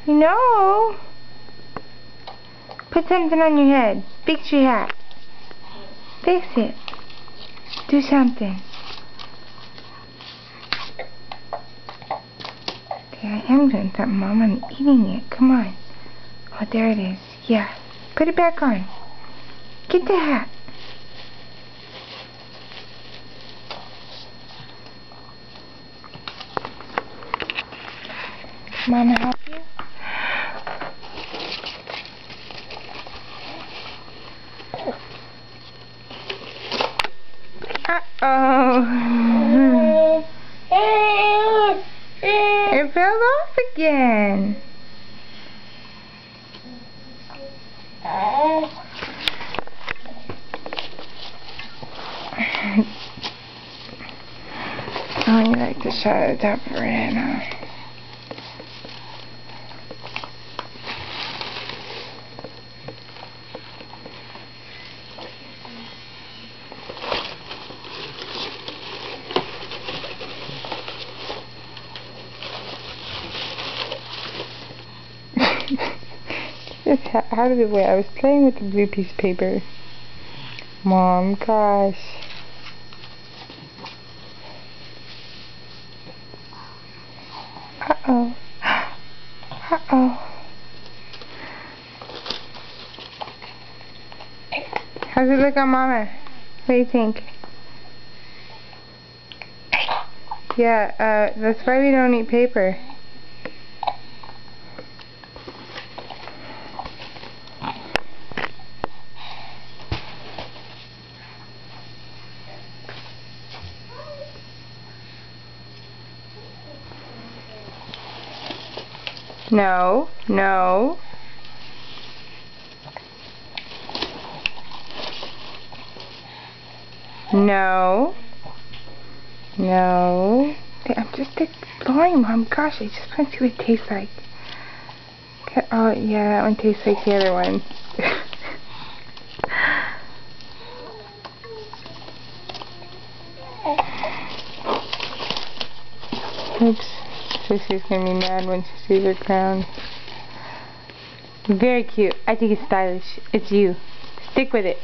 No. Put something on your head. Fix your hat. Fix it. Do something. Okay, I am doing something, Mom. I'm eating it. Come on. Oh, there it is. Yeah. Put it back on. Get the hat. Mama, help you? Uh-oh. It fell off again. Oh, you like to shut the top of her head, huh? Just out of the way. I was playing with the blue piece of paper. Mom, gosh. Uh-oh. Uh-oh. How's it look on Mama? What do you think? Yeah, that's why we don't eat paper. No, no. No. No. I'm just exploring, Mom. Gosh, I just want to see what it tastes like. Okay. Oh, yeah, that one tastes like the other one. Oops. So she's going to be mad when she sees her crown. Very cute. I think it's stylish. It's you. Stick with it.